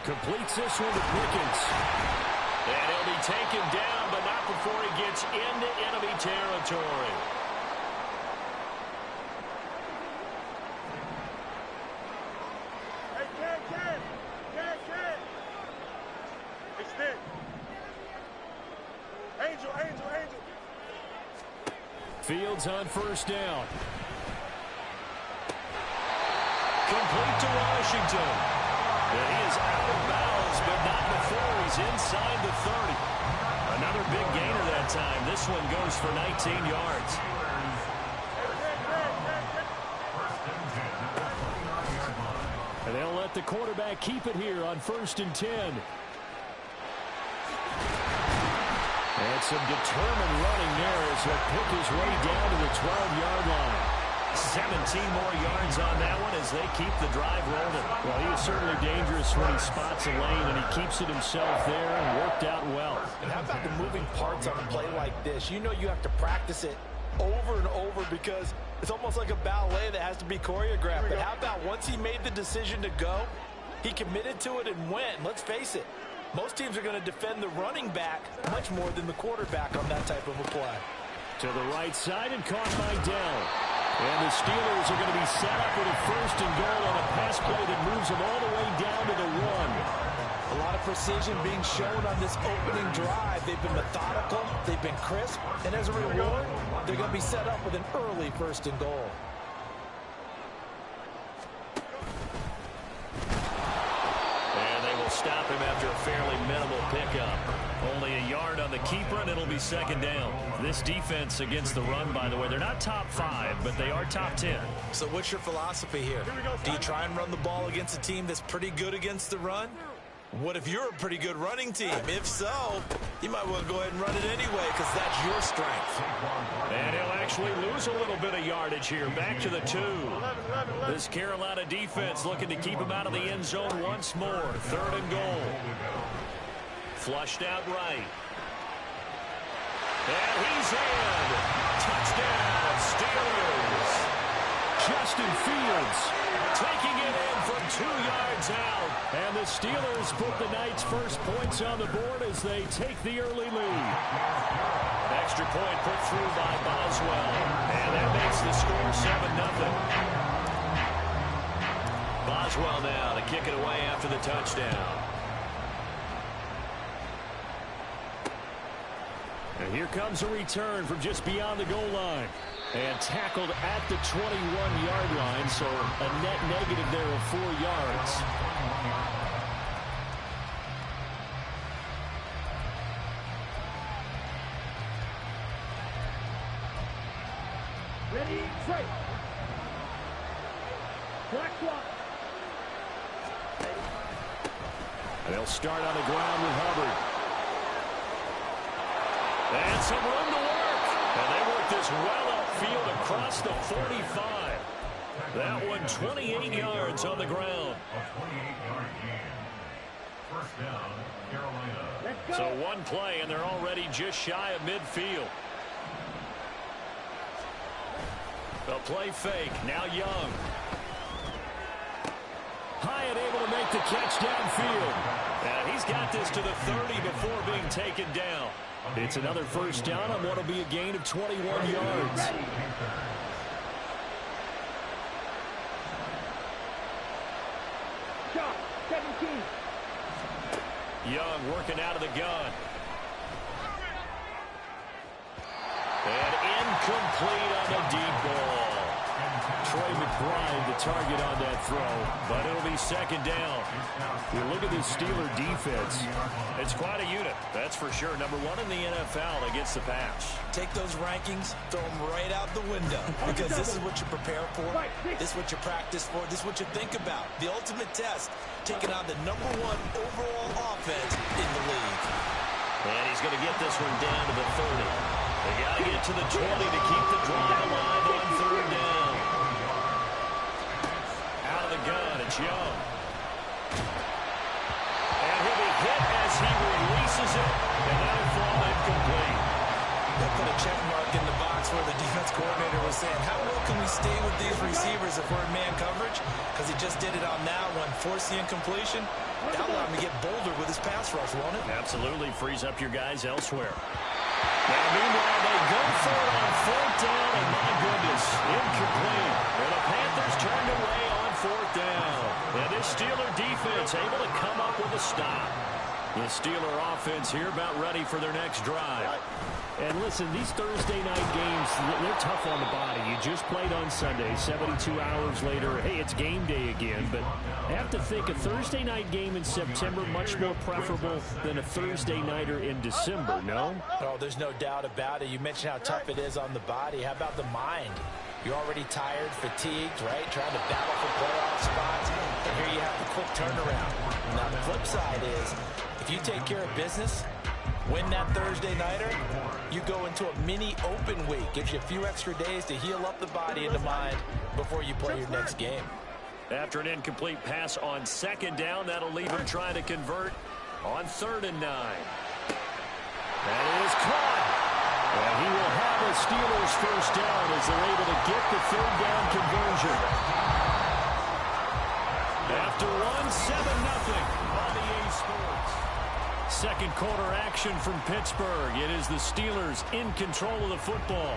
Completes this one to Pickens. And he'll be taken down, but not before he gets into enemy territory. Angel. Fields on first down. Complete to Washington. And he is out of bounds, but not before he's inside the 30. Another big gainer that time. This one goes for 19 yards. And they'll let the quarterback keep it here on 1st and 10. And some determined running there as he'll pick his way down to the 12-yard line. 17 more yards on that one as they keep the drive rolling. Well, he is certainly dangerous when he spots a lane, and he keeps it himself there and worked out well. And how about the moving parts on a play like this? You know you have to practice it over and over because it's almost like a ballet that has to be choreographed. But how about once he made the decision to go, he committed to it and went. Let's face it, most teams are going to defend the running back much more than the quarterback on that type of a play. To the right side and caught by Dell. And the Steelers are going to be set up with a 1st and goal on a pass play that moves them all the way down to the 1. A lot of precision being shown on this opening drive. They've been methodical, they've been crisp, and as a reward, they're going to be set up with an early 1st and goal. Stop him after a fairly minimal pickup. Only a yard on the keeper, and it'll be 2nd down. This defense against the run, by the way, they're not top 5, but they are top 10. So what's your philosophy here? Do you try and run the ball against a team that's pretty good against the run? What if you're a pretty good running team? If so, you might want to go ahead and run it anyway because that's your strength. And he'll actually lose a little bit of yardage here. Back to the 2. This Carolina defense looking to keep him out of the end zone once more. 3rd and goal. Flushed out right. And he's in. Touchdown, Steelers. Justin Fields taking it in from 2 yards out. And the Steelers put the night's first points on the board as they take the early lead. Extra point put through by Boswell. And that makes the score 7-0. Boswell now to kick it away after the touchdown. And here comes a return from just beyond the goal line. And tackled at the 21-yard line, so a net negative there of 4 yards. Ready, straight. Black one. And they'll start on the ground with Hubbard. And some room to work. And they work this well upfield across the 45. That one 28 yards on the ground. So one play, and they're already just shy of midfield. The play fake. Now Young. Hyatt able to make the catch downfield. And he's got this to the 30 before being taken down. It's another 1st down on what will be a gain of 21 yards. Shot, 17. Young working out of the gun. And incomplete on the deep ball. Troy McBride the target on that throw, but it'll be 2nd down. You look at this Steeler defense. It's quite a unit, that's for sure. Number 1 in the NFL against the pass. Take those rankings, throw them right out the window because this is what you prepare for. This is what you practice for. This is what you think about. The ultimate test, taking on the number 1 overall offense in the league. And he's going to get this one down to the 30. They got to get to the 20 to keep the drive alive on 3rd down. Out of the gun, it's Young. And he'll be hit as he releases it, and that'll fall incomplete. They put a check mark in the box where the defense coordinator was saying, how well can we stay with these receivers if we're in man coverage? Because he just did it on that one, forced the incompletion. That'll allow him to get bolder with his pass rush, won't it? Absolutely. Frees up your guys elsewhere. Now, meanwhile, they go for it on 4th down, and my goodness, incomplete. And the Panthers turned away on 4th down. And this Steeler defense able to come up with a stop. The Steeler offense here about ready for their next drive. And listen, these Thursday night games, they're tough on the body. You just played on Sunday, 72 hours later. Hey, it's game day again. But I have to think a Thursday night game in September much more preferable than a Thursday nighter in December, no? Oh, there's no doubt about it. You mentioned how tough it is on the body. How about the mind? You're already tired, fatigued, right? Trying to battle for playoff spots. And here you have the quick turnaround. Now, the flip side is, if you take care of business, win that Thursday nighter, you go into a mini open week. Gives you a few extra days to heal up the body and the mind before you play your next game. After an incomplete pass on 2nd down, that'll leave him trying to convert on 3rd and 9. That is caught. And he will have a Steelers first down as they're able to get the 3rd down conversion. After 7-0 on the A Sports. Second quarter action from Pittsburgh. It is the Steelers in control of the football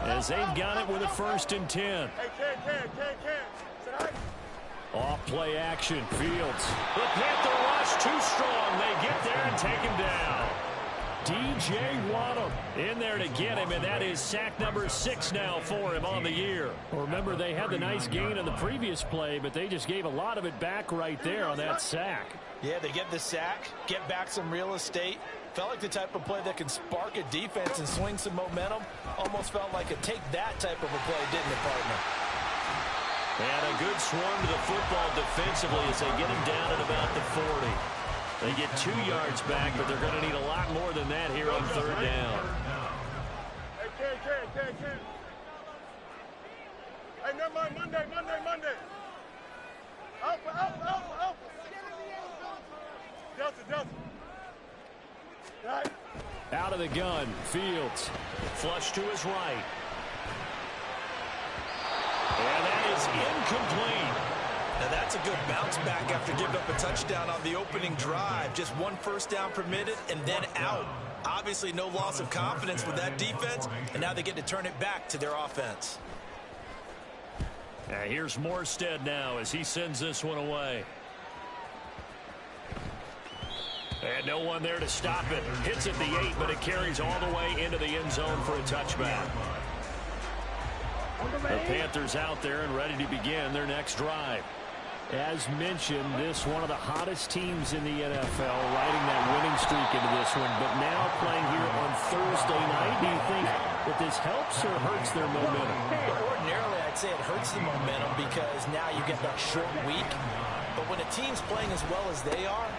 as they've got it with a 1st and 10. Off play action. Fields. The Panther rush too strong. They get there and take him down. DJ Waddle in there to get him, and that is sack number 6 now for him on the year. Well, remember, they had the nice gain on the previous play, but they just gave a lot of it back right there on that sack. Yeah, they get the sack, get back some real estate. Felt like the type of play that can spark a defense and swing some momentum. Almost felt like a take that type of a play, didn't it, partner? And a good swarm to the football defensively as they get him down at about the 40. They get 2 yards back, but they're going to need a lot more than that here on 3rd down. Hey, never mind, Monday. Alpha. Delta. Right. Out of the gun, Fields. Flush to his right. And that is incomplete. Now that's a good bounce back after giving up a touchdown on the opening drive. Just 1 first down permitted and then out. Obviously no loss of confidence with that defense, and now they get to turn it back to their offense. Now here's Morstead now as he sends this one away. And no one there to stop it. Hits at the 8, but it carries all the way into the end zone for a touchback. The Panthers out there and ready to begin their next drive. As mentioned, this one of the hottest teams in the NFL, riding that winning streak into this one, but now playing here on Thursday night. Do you think that this helps or hurts their momentum? Well, ordinarily, I'd say it hurts the momentum because now you get that short week. But when a team's playing as well as they are,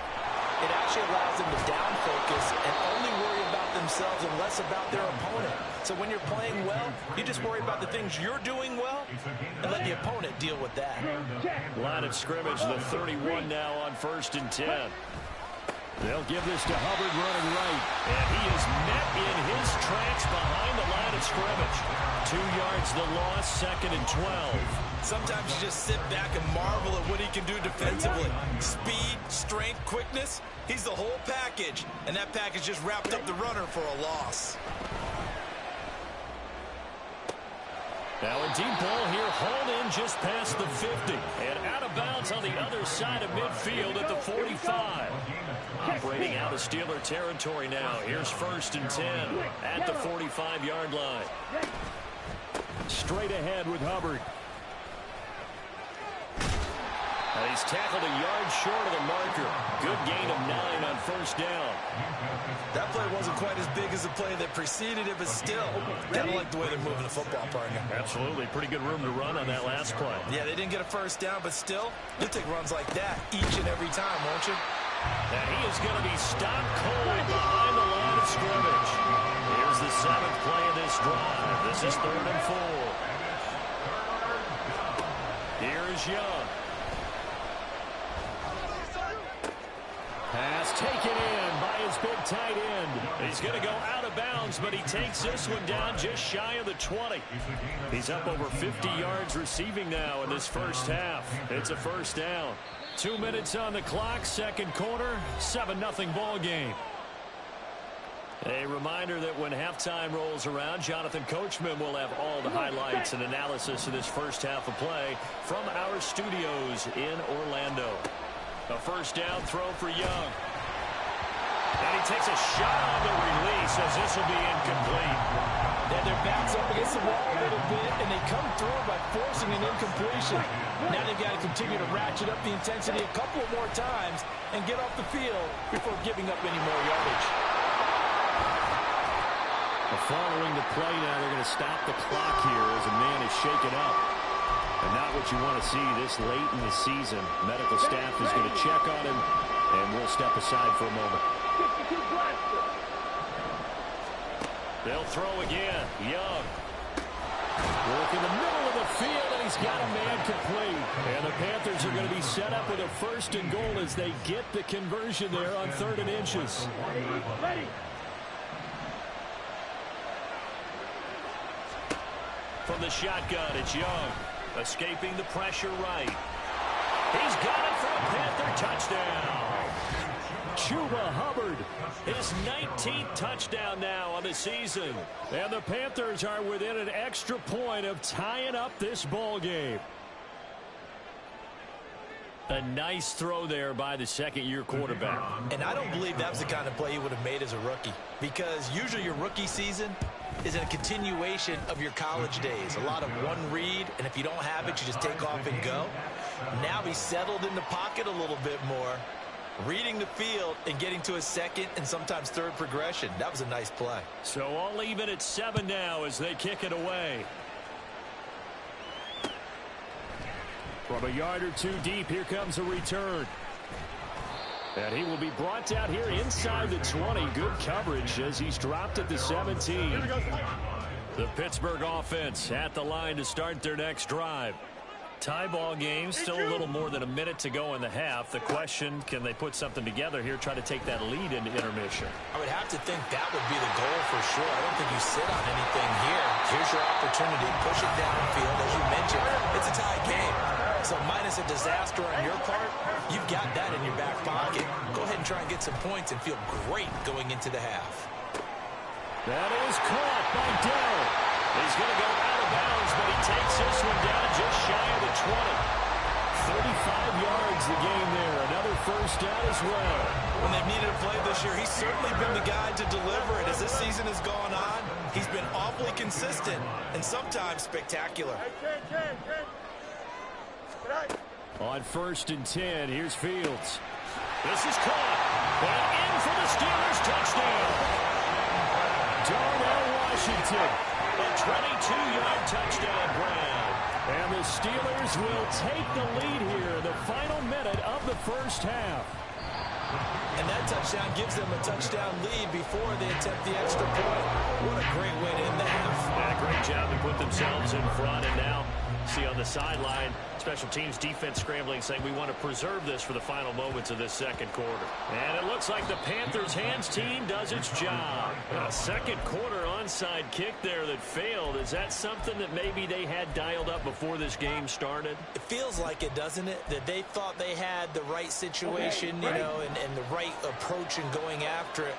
it actually allows them to down focus and only worry about themselves and less about their opponent. So when you're playing well, you just worry about the things you're doing well and let the opponent deal with that. Line of scrimmage, the 31 now on 1st and 10. They'll give this to Hubbard running right. And he is met in his tracks behind the line of scrimmage. 2 yards the loss, 2nd and 12. Sometimes you just sit back and marvel at what he can do defensively. Speed, strength, quickness. He's the whole package. And that package just wrapped up the runner for a loss. Now a deep ball here, hauled in just past the 50. And out of bounds on the other side of midfield at the 45. Operating out of Steeler territory now. Here's 1st and 10 at the 45-yard line. Straight ahead with Hubbard. And he's tackled a yard short of the marker. Good gain of 9 on 1st down. That play wasn't quite as big as the play that preceded it, but still, kind of like the way they're moving the football, partner. Absolutely. Pretty good room to run on that last play. Yeah, they didn't get a first down, but still, you'll take runs like that each and every time, won't you? And he is going to be stopped cold behind the line of scrimmage. Here's the 7th play of this drive. This is 3rd and 4. Here is Young. Pass taken in by his big tight end. He's going to go out of bounds, but he takes this one down just shy of the 20. He's up over 50 yards receiving now in this first half. It's a first down. 2 minutes on the clock, second quarter, 7-0 ball game. A reminder that when halftime rolls around, Jonathan Coachman will have all the highlights and analysis of this first half of play from our studios in Orlando. A first down throw for Young. And he takes a shot on the release as this will be incomplete. And their backs up against the wall a little bit, and they come through by forcing an incompletion. Now they've got to continue to ratchet up the intensity a couple more times and get off the field before giving up any more yardage. Following the play now, they're going to stop the clock here as a man is shaken up. And not what you want to see this late in the season. Medical staff is going to check on him, and we'll step aside for a moment. They'll throw again. Young. Work in the middle of the field, and he's got a man complete. And the Panthers are going to be set up with a first and goal as they get the conversion there on 3rd and inches. Ready. From the shotgun, it's Young. Escaping the pressure right. He's got it for a Panther touchdown. Chuba Hubbard, his 19th touchdown now on the season. And the Panthers are within an extra point of tying up this ball game. A nice throw there by the second-year quarterback. And I don't believe that was the kind of play he would have made as a rookie, because usually your rookie season is a continuation of your college days. A lot of one read, and if you don't have it, you just take off and go. Now he's settled in the pocket a little bit more, reading the field and getting to a second and sometimes third progression. That was a nice play. So all even at 7 now as they kick it away. From a yard or two deep, here comes a return. And he will be brought down here inside the 20. Good coverage as he's dropped at the 17. The Pittsburgh offense at the line to start their next drive. Tie ball game, still a little more than a minute to go in the half. The question, can they put something together here, try to take that lead into intermission? I would have to think that would be the goal for sure. I don't think you sit on anything here. Here's your opportunity. Push it downfield. As you mentioned, it's a tie game. So minus a disaster on your part, you've got that in your back pocket. Go ahead and try and get some points and feel great going into the half. That is caught by Dell. He's going to go out of bounds, but he takes this one down just shy of the 20. 35 yards the game there. Another first down as well. When they've needed a play this year, he's certainly been the guy to deliver it. As this season has gone on, he's been awfully consistent and sometimes spectacular. On 1st and 10, here's Fields. This is caught. And in for the Steelers touchdown. Darnell Washington, a 22-yard touchdown grab. And the Steelers will take the lead here in the final minute of the first half. And that touchdown gives them a touchdown lead before they attempt the extra point. What a great way to end the half. Yeah, great job to put themselves in front. And now, see on the sideline, special teams defense scrambling, saying we want to preserve this for the final moments of this second quarter. And it looks like the Panthers' hands team does its job. A second quarter onside kick there that failed. Is that something that maybe they had dialed up before this game started? It feels like it, doesn't it? That they thought they had the right situation, you know, and the right approach in going after it.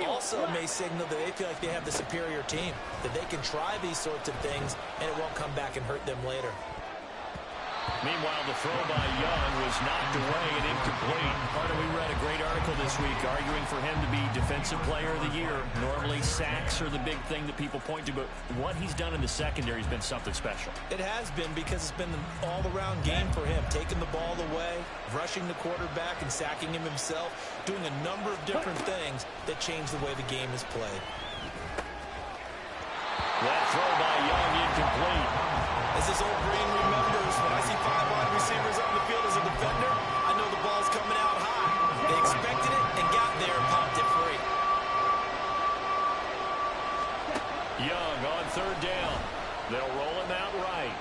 Also may signal that they feel like they have the superior team, that they can try these sorts of things and it won't come back and hurt them later. Meanwhile, the throw by Young was knocked away and incomplete. Carter, we read a great article this week arguing for him to be Defensive Player of the Year. Normally, sacks are the big thing that people point to, but what he's done in the secondary has been something special. It has been, because it's been an all-around game for him, taking the ball away, rushing the quarterback and sacking him himself, doing a number of different things that change the way the game is played. That throw by Young incomplete. As this old green remembers, when I see 5 wide receivers on the field as a defender, I know the ball's coming out high. They expected it and got there and popped it free. Young on 3rd down. They'll roll him out right.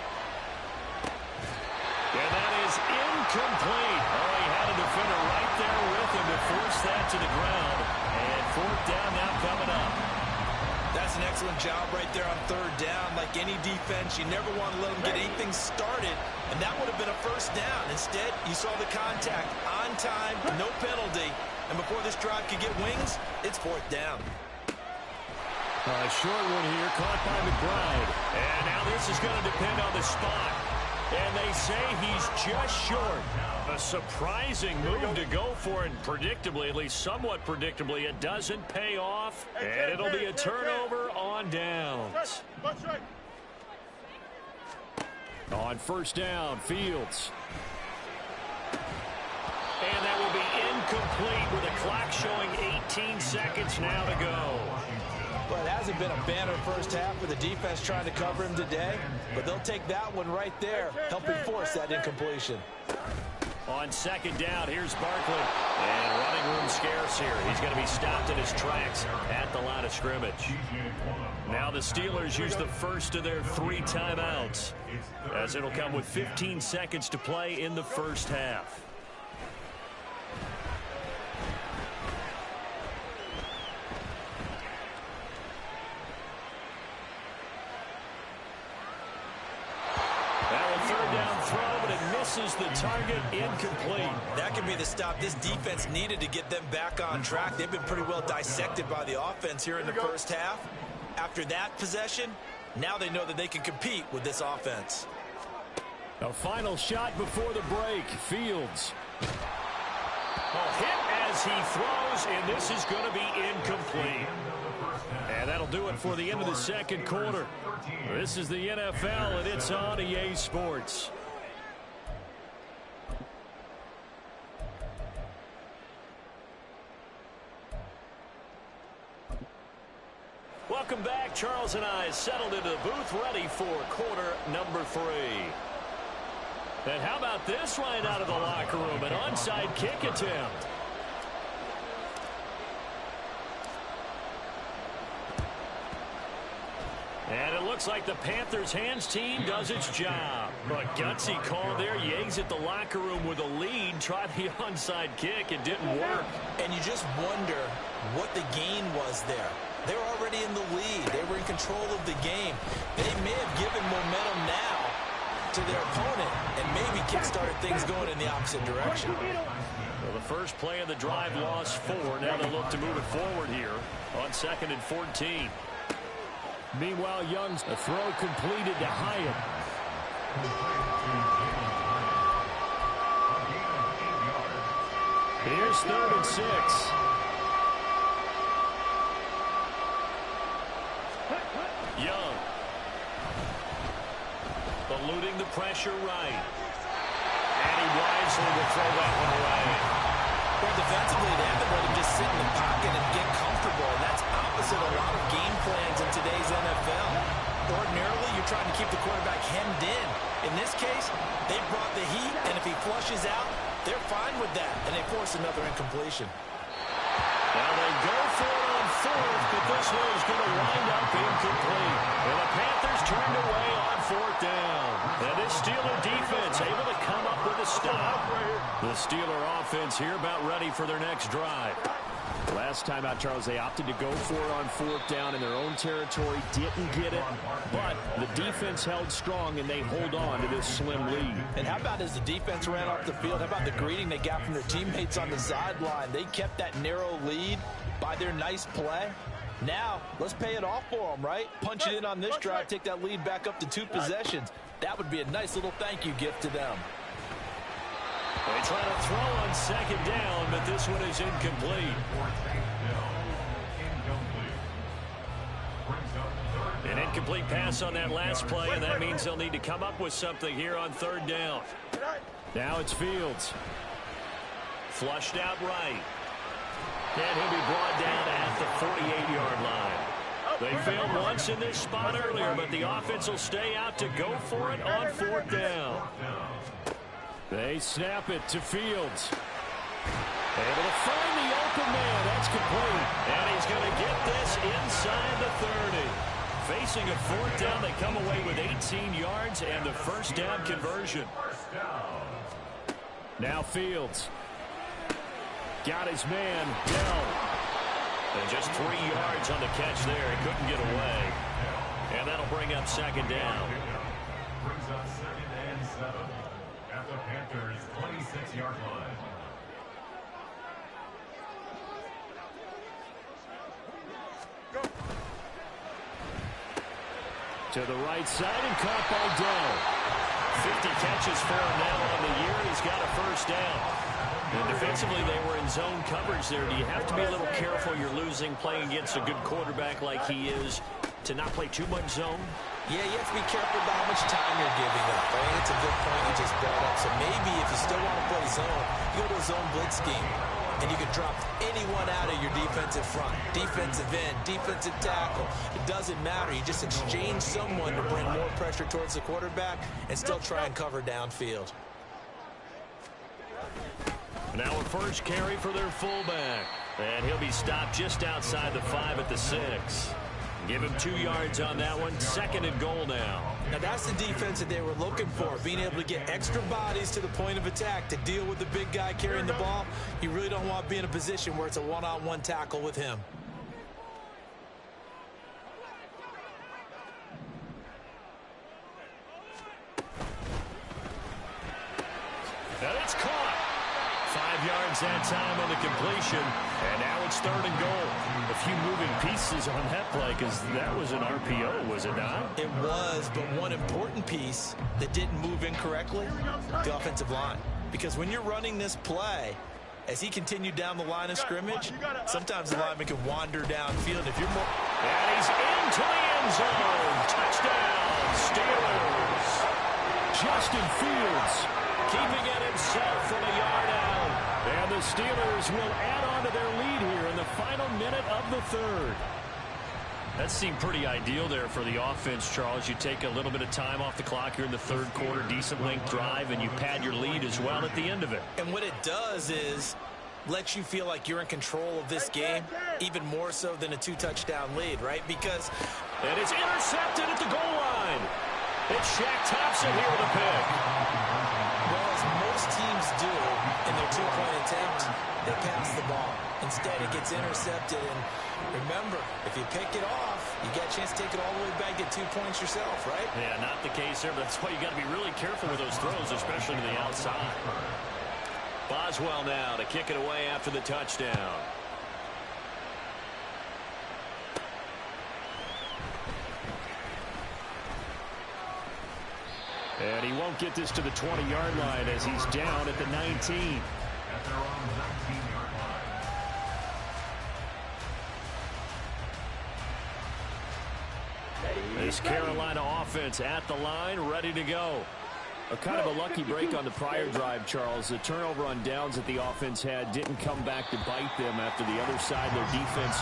And that is incomplete. Oh, he had a defender right there with him to force that to the ground. And 4th down now coming up. That's an excellent job right there on third down. Like any defense, you never want to let them get anything started, and that would have been a first down. Instead, you saw the contact on time, no penalty, and before this drive could get wings, it's fourth down. A short one here, caught by McBride. And now this is going to depend on the spot. And they say he's just short. A surprising move to go for it. Predictably, at least somewhat predictably, it doesn't pay off. And it'll be a turnover on downs. On first down, Fields. And that will be incomplete with the clock showing 18 seconds now to go. Well, it hasn't been a banner first half for the defense trying to cover him today, but they'll take that one right there, helping force that incompletion. On second down, here's Barkley. And running room scarce here. He's going to be stopped in his tracks at the line of scrimmage. Now the Steelers use the first of their 3 timeouts, as it'll come with 15 seconds to play in the first half. Misses the target, incomplete. That could be the stop this defense needed to get them back on track. They've been pretty well dissected by the offense here in the first half. After that possession, now they know that they can compete with this offense. A final shot before the break. Fields. A hit as he throws, and this is going to be incomplete. And that'll do it for the end of the second quarter. This is the NFL, and it's on EA Sports. Welcome back. Charles and I settled into the booth, ready for quarter number 3. And how about this right out of the locker room? An onside kick attempt. And it looks like the Panthers' hands team does its job. But gutsy call there. Yates at the locker room with a lead. Tried the onside kick. It didn't work. And you just wonder what the gain was there. They were already in the lead. They were in control of the game. They may have given momentum now to their opponent and maybe kick-started things going in the opposite direction. Well, the first play of the drive lost 4. Now they look to move it forward here on 2nd and 14. Meanwhile, Young's a throw completed to Hyatt. Here's 3rd and 6. Young. Eluding the pressure right. And he wisely will throw that one away. Well, defensively, they haven't let him just sit in the pocket and get comfortable. And that's opposite a lot of game plans in today's NFL. Ordinarily, you're trying to keep the quarterback hemmed in. In this case, they brought the heat, and if he flushes out, they're fine with that. And they force another incompletion. Now they go for it on 4th, but this one is going to wind up incomplete. And the Panthers turned away on 4th down. And this Steeler defense able to come up with a stop. The Steeler offense here about ready for their next drive. Last time out, Charles, they opted to go for it on 4th down in their own territory. Didn't get it, but the defense held strong, and they hold on to this slim lead. And how about as the defense ran off the field, how about the greeting they got from their teammates on the sideline? They kept that narrow lead by their nice play. Now, let's pay it off for them, right? Punch it in on this drive, take that lead back up to 2 possessions. That would be a nice little thank you gift to them. They try to throw on 2nd down, but this one is incomplete. An incomplete pass on that last play, and that means they'll need to come up with something here on 3rd down. Now it's Fields. Flushed out right. And he'll be brought down at the 48-yard line. They failed once in this spot earlier, but the offense will stay out to go for it on 4th down. They snap it to Fields. Able to find the open man. That's complete. And he's going to get this inside the 30. Facing a 4th down, they come away with 18 yards and the first down conversion. Now Fields. Got his man, Dell. And just 3 yards on the catch there. He couldn't get away. And that'll bring up second down. Brings up 2nd and 7 at the Panthers' 26-yard line. To the right side and caught by Dell. 50 catches for him now on the year. He's got a first down. And defensively, they were in zone coverage there. Do you have to be a little careful? You're losing playing against a good quarterback like he is to not play too much zone? Yeah, you have to be careful about how much time you're giving up. I think it's a good point you just brought up. So maybe if you still want to play zone, you go to a zone blitz scheme. And you can drop anyone out of your defensive front. Defensive end, defensive tackle. It doesn't matter. You just exchange someone to bring more pressure towards the quarterback and still try and cover downfield. Now a first carry for their fullback. And he'll be stopped just outside the 5 at the 6. Give him 2 yards on that one. 2nd and goal now. Now that's the defense that they were looking for, being able to get extra bodies to the point of attack to deal with the big guy carrying the ball. You really don't want to be in a position where it's a one-on-one tackle with him. And it's caught. 5 yards that time on the completion. And now it's 3rd and goal. A few moving pieces on that play because that was an RPO, was it not? It was, but one important piece that didn't move incorrectly, the offensive line. Because when you're running this play, as he continued down the line of scrimmage, sometimes the lineman can wander downfield. If you're more... And he's into the end zone. Touchdown, Steelers. Justin Fields keeping it himself from a yard out. And the Steelers will add on to their lead here in the final minute of the 3rd. That seemed pretty ideal there for the offense, Charles. You take a little bit of time off the clock here in the 3rd quarter, decent length drive, and you pad your lead as well at the end of it. And what it does is let you feel like you're in control of this game, even more so than a 2-touchdown lead, right? Because... And it's intercepted at the goal line. It's Shaq Thompson here with a pick. Well, as most teams do in their 2-point attempt, they pass the ball. Instead, it gets intercepted. And remember, if you pick it off, you get a chance to take it all the way back, get 2 points yourself, right? Yeah, not the case there, but that's why you got to be really careful with those throws, especially to the outside. Boswell now to kick it away after the touchdown. And he won't get this to the 20-yard line as he's down at the 19. This Carolina offense at the line, ready to go. A kind of a lucky break on the prior drive, Charles. The turnover on downs that the offense had didn't come back to bite them after the other side. Their defense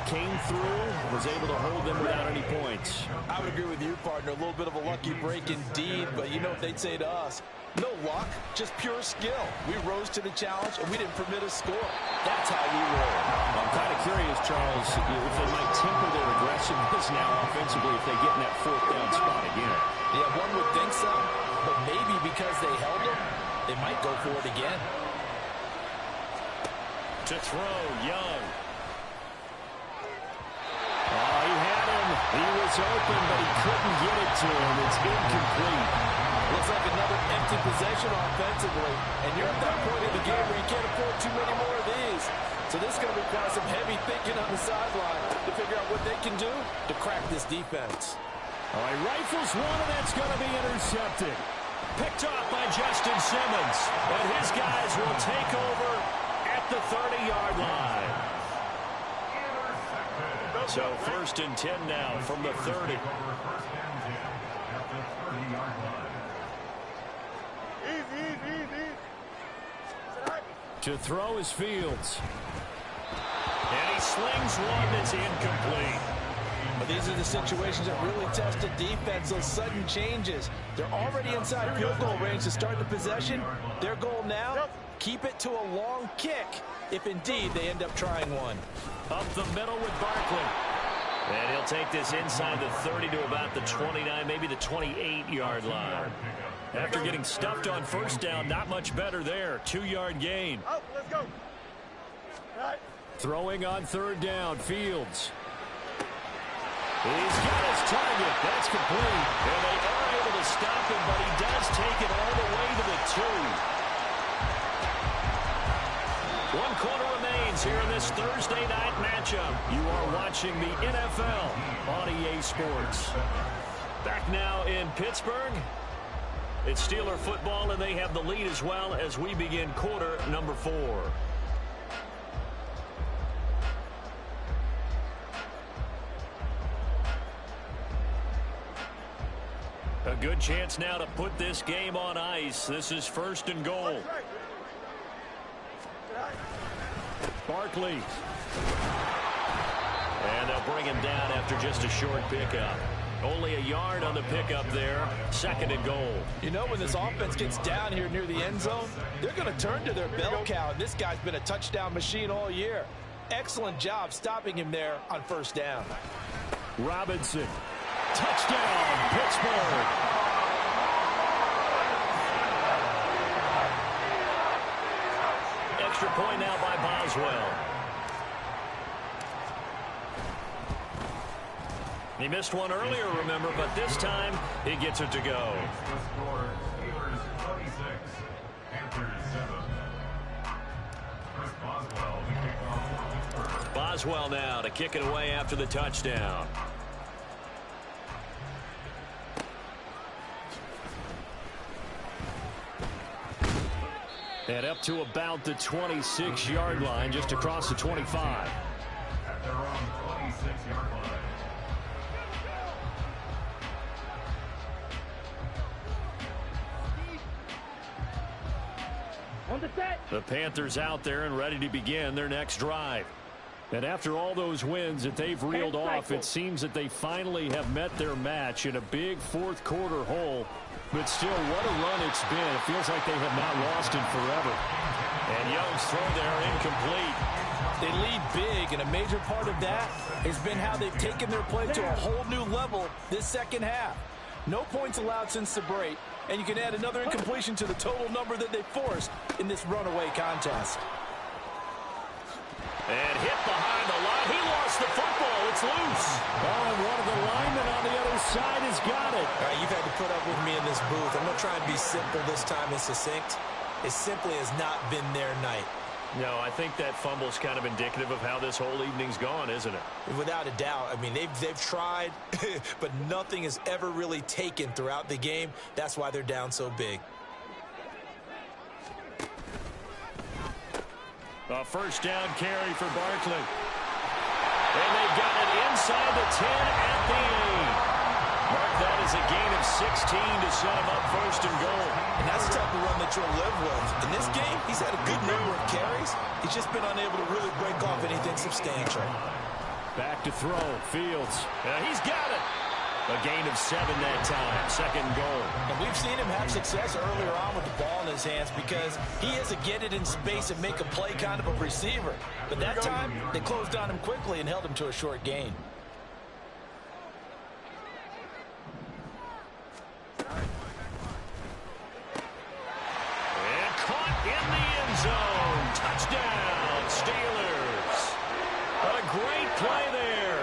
came through, was able to hold them without any points. I would agree with you, partner. A little bit of a lucky break indeed, but you know what they'd say to us? No luck, just pure skill. We rose to the challenge, and we didn't permit a score. That's how we roll. I'm kind of curious, Charles, if they might temper their aggressiveness now offensively if they get in that 4th down spot again. Yeah, one would think so, but maybe because they held them, they might go for it again. To throw, Young. Oh, he had him. He was open, but he couldn't get it to him. It's incomplete. Looks like another empty possession offensively. And you're at that point in the game where you can't afford too many more of these. So this is going to require some heavy thinking on the sideline to figure out what they can do to crack this defense. All right, rifles one, and that's going to be intercepted. Picked off by Justin Simmons. And his guys will take over at the 30-yard line. So 1st and 10 now from the 30. To throw is Fields. And he slings one that's incomplete. But these are the situations that really test the defense, those sudden changes. They're already inside field goal range to start the possession. Their goal now, keep it to a long kick if indeed they end up trying one. Up the middle with Barkley. And he'll take this inside the 30 to about the 29, maybe the 28-yard line. After getting stuffed on 1st down, not much better there. 2-yard gain. Oh, let's go. All right. Throwing on third down, Fields. He's got his target. That's complete. And they are able to stop him, but he does take it all the way to the 2. 1 quarter remains here in this Thursday night matchup. You are watching the NFL on EA Sports. Back now in Pittsburgh. It's Steeler football, and they have the lead as well as we begin quarter number 4. A good chance now to put this game on ice. This is 1st and goal. Barkley. And they'll bring him down after just a short pickup. Only a yard on the pickup there. 2nd and goal. You know, when this offense gets down here near the end zone, they're going to turn to their bell cow. This guy's been a touchdown machine all year. Excellent job stopping him there on 1st down. Robinson. Touchdown, Pittsburgh. Extra point now by Boswell. He missed one earlier, remember, but this time he gets it to go. Boswell now to kick it away after the touchdown. And up to about the 26-yard line, just across the 25. At their own 26-yard line. The Panthers out there and ready to begin their next drive. And after all those wins that they've reeled off, it seems that they finally have met their match in a big 4th quarter hole. But still, what a run it's been. It feels like they have not lost in forever. And Young's throw there incomplete. They lead big, and a major part of that has been how they've taken their play to a whole new level this 2nd half. No points allowed since the break, and you can add another incompletion to the total number that they forced in this runaway contest. And hit behind the line. He lost the football. It's loose. Oh, and one of the linemen on the other side has got it. All right, you've had to put up with me in this booth. I'm going to try and be simple this time and succinct. It simply has not been their night. No, I think that fumble's kind of indicative of how this whole evening's gone, isn't it? Without a doubt. I mean, they've tried, but nothing has ever really taken throughout the game. That's why they're down so big. A 1st down carry for Barkley. And they've got it inside the 10 at the 8. Mark that as a gain of 16 to set him up 1st and goal. And that's the type of run that you'll live with. In this game, he's had a good number of carries. He's just been unable to really break off anything substantial. Back to throw. Fields. He's got it. A gain of 7 that time. 2nd goal. And we've seen him have success earlier on with the ball in his hands because he is a get it in space and make a play kind of a receiver. But that time, they closed on him quickly and held him to a short gain. And caught in the end zone. Touchdown, Steelers. A great play there.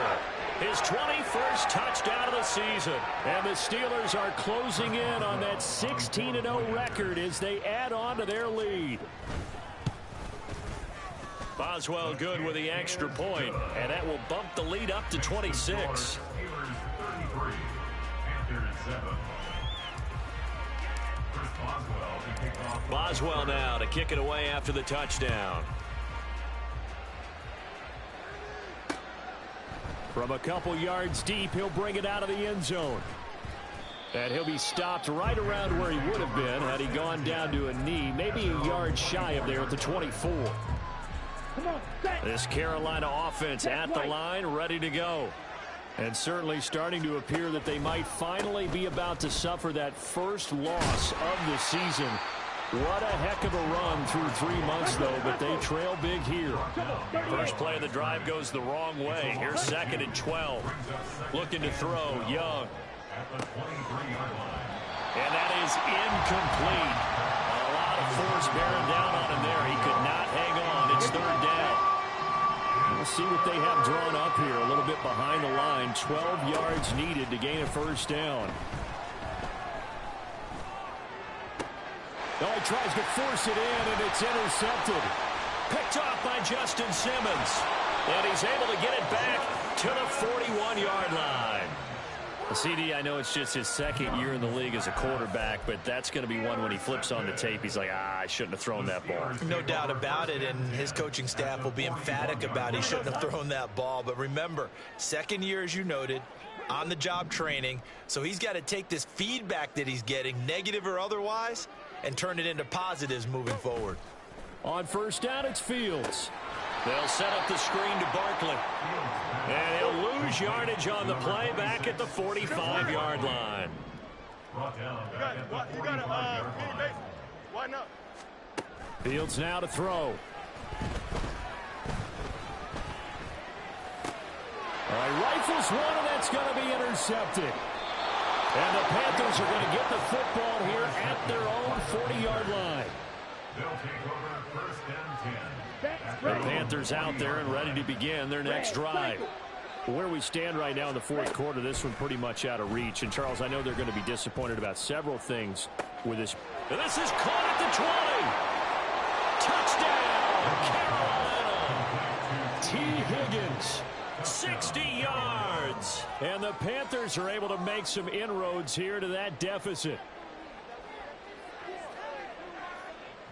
His 21st touchdown of the season. And the Steelers are closing in on that 16-0 record as they add on to their lead. Boswell good with the extra point, and that will bump the lead up to 26. Boswell now to kick it away after the touchdown. From a couple yards deep, he'll bring it out of the end zone. And he'll be stopped right around where he would have been had he gone down to a knee, maybe a yard shy of there at the 24. This Carolina offense at the line, ready to go. And certainly starting to appear that they might finally be about to suffer that first loss of the season. What a heck of a run through 3 months, though, but they trail big here. First play of the drive goes the wrong way. Here's 2nd and 12. Looking to throw, Young. And that is incomplete. A lot of force bearing down on him there. He could not hang on. It's 3rd down. Let's see what they have drawn up here. A little bit behind the line. 12 yards needed to gain a first down. Oh, he tries to force it in, and it's intercepted. Picked off by Justin Simmons. And he's able to get it back to the 41-yard line. CD, I know it's just his second year in the league as a quarterback, but that's going to be one when he flips on the tape. He's like, I shouldn't have thrown that ball. No doubt about it, and his coaching staff will be emphatic about he shouldn't have thrown that ball. But remember, second year, as you noted, on-the-job training, so he's got to take this feedback that he's getting, negative or otherwise, and turn it into positives moving forward. On first down, it's Fields. They'll set up the screen to Barkley. And he'll lose yardage on the play back at the 45-yard line. You got it. Why not? Fields now to throw. All right, rifles one, and that's going to be intercepted. And the Panthers are going to get the football here at their own 40-yard line. They'll take over first and 10. The Panthers out there and ready to begin their next drive. Where we stand right now in the fourth quarter, this one pretty much out of reach. And, Charles, I know they're going to be disappointed about several things with this. And this is caught at the 20. Touchdown, Carolina. T. Higgins, 60 yards. And the Panthers are able to make some inroads here to that deficit.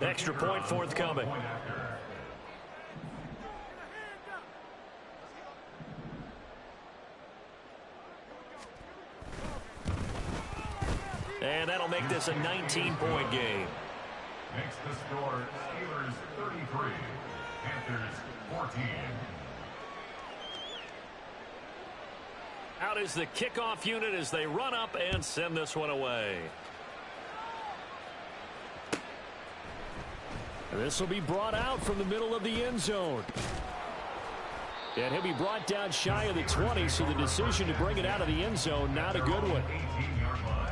Extra point forthcoming. And that'll make this a 19-point game. Makes the score Steelers 33, Panthers 14. Out is the kickoff unit as they run up and send this one away. This will be brought out from the middle of the end zone. And he'll be brought down shy of the 20, so the decision to bring it out of the end zone, not a good one. 18-yard line.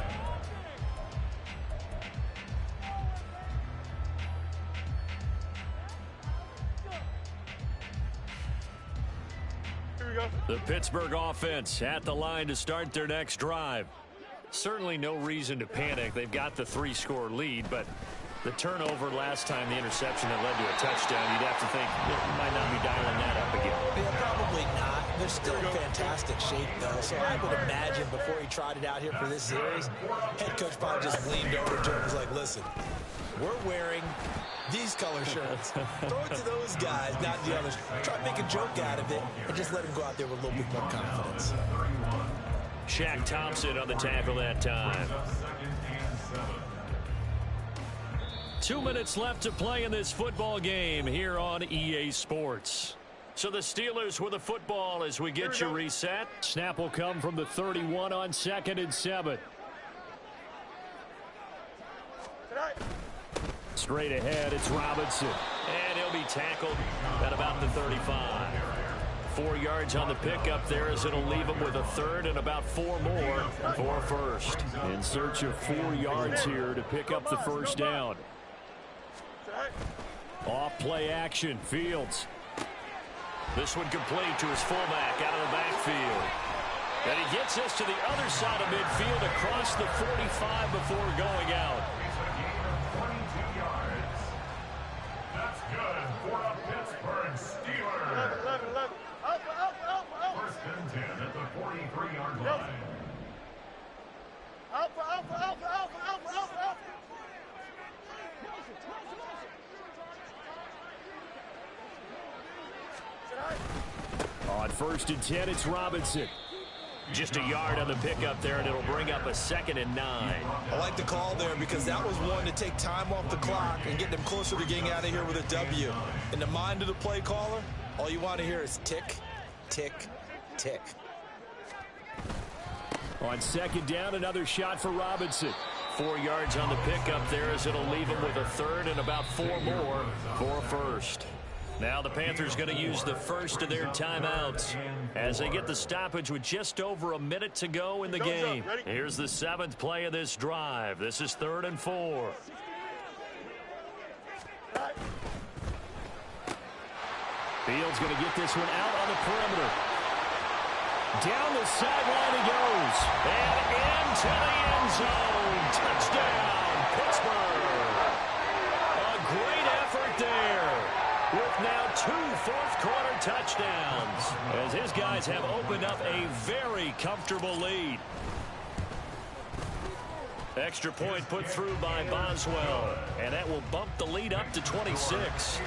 Here we go. The Pittsburgh offense at the line to start their next drive. Certainly no reason to panic. They've got the 3-score lead, but the turnover last time, the interception that led to a touchdown, you'd have to think it might not be dialing that up again. Yeah, probably not. They're still in fantastic shape, though. So I would imagine before he tried it out here for this series, head coach probably just leaned over to him and was like, listen, we're wearing these color shirts. Throw it to those guys, not the others. Try to make a joke out of it and just let him go out there with a little bit more confidence. Shaq Thompson on the tackle that time. 2 minutes left to play in this football game here on EA Sports. So the Steelers with the football as we get you reset. Snap will come from the 31 on 2nd and 7. Straight ahead, it's Robinson. And he'll be tackled at about the 35. 4 yards on the pickup there as it'll leave him with a third and about 4 more for first. In search of 4 yards here to pick up the first down. Off play action, Fields. This one complete to his fullback out of the backfield. And he gets this to the other side of midfield across the 45 before going out. 22 yards. That's good for the Pittsburgh Steelers. 11. Alpha. First and 10 at the 43-yard line. Alpha. On first and 10, it's Robinson. Just a yard on the pickup there, and it'll bring up a 2nd and 9. I like the call there because that was one to take time off the clock and get them closer to getting out of here with a W. In the mind of the play caller, all you want to hear is tick, tick, tick. On 2nd down, another shot for Robinson. 4 yards on the pickup there as it'll leave him with a third and about 4 more for first. Now the Panthers going to use the first of their timeouts as they get the stoppage with just over a minute to go in the game. Here's the 7th play of this drive. This is 3rd and 4. Fields going to get this one out on the perimeter. Down the sideline he goes. And into the end zone. Touchdown, Pittsburgh. A great effort there. With now 2 fourth-quarter touchdowns. As his guys have opened up a very comfortable lead. Extra point put through by Boswell. And that will bump the lead up to 26.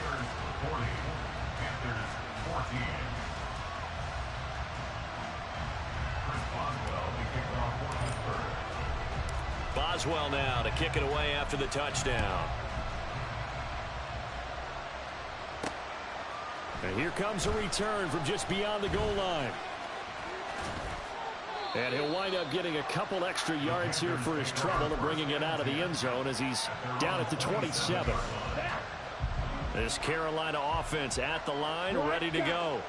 Boswell now to kick it away after the touchdown. And here comes a return from just beyond the goal line. And he'll wind up getting a couple extra yards here for his trouble, bringing it out of the end zone as he's down at the 27. This Carolina offense at the line, ready to go.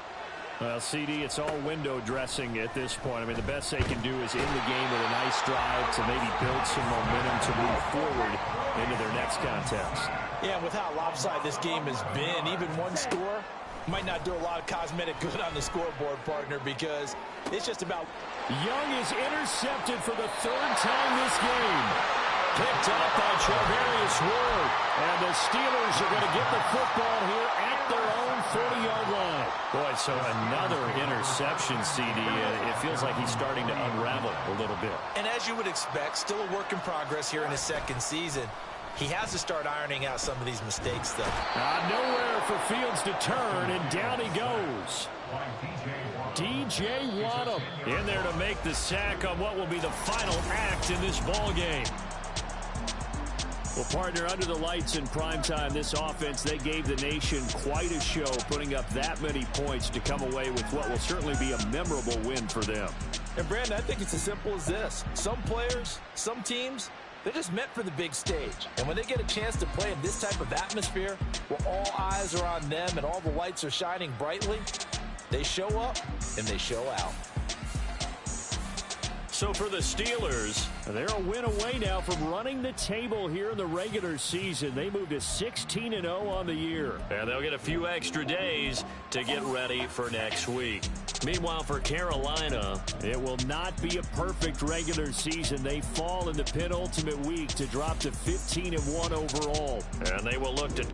Well, CD, it's all window dressing at this point. I mean, the best they can do is end the game with a nice drive to maybe build some momentum to move forward into their next contest. Yeah, with how lopsided this game has been, even one score might not do a lot of cosmetic good on the scoreboard, partner, because it's just about... Young is intercepted for the 3rd time this game. Picked up by Charvarius Ward. And the Steelers are going to get the football here at their own 40-yard line. Boy, so another interception, CD. It feels like he's starting to unravel a little bit. And as you would expect, still a work in progress here in his 2nd season. He has to start ironing out some of these mistakes, though. Nowhere for Fields to turn, and down he goes. DJ Waddle in there to make the sack on what will be the final act in this ball game. Well, partner, under the lights in primetime, this offense, they gave the nation quite a show, putting up that many points to come away with what will certainly be a memorable win for them. And, Brandon, I think it's as simple as this. Some players, some teams, they're just meant for the big stage. And when they get a chance to play in this type of atmosphere, where all eyes are on them and all the lights are shining brightly, they show up and they show out. So for the Steelers, they're a win away now from running the table here in the regular season. They moved to 16-0 on the year. And they'll get a few extra days to get ready for next week. Meanwhile, for Carolina, it will not be a perfect regular season. They fall in the penultimate week to drop to 15-1 overall. And they will look to